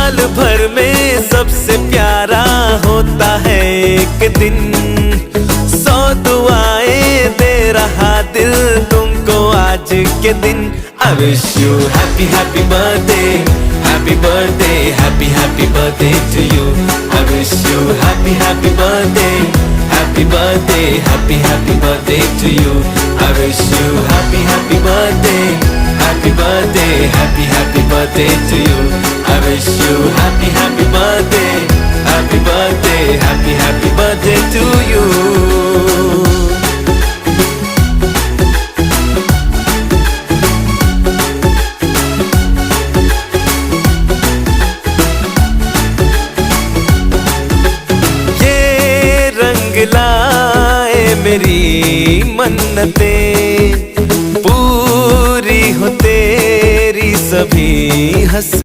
साल भर में सबसे प्यारा होता है एक दिन। 100 दुआएं दे रहा दिल तुमको आज के दिन। I wish you happy happy birthday, happy birthday, happy happy birthday to you. I wish you happy happy birthday, happy birthday, happy happy birthday to you. I wish you happy happy birthday, happy birthday, happy happy birthday to you. I wish you happy happy birthday, happy birthday, happy happy birthday to you. लाए मेरी मन्नतें पूरी हो तेरी सभी हंस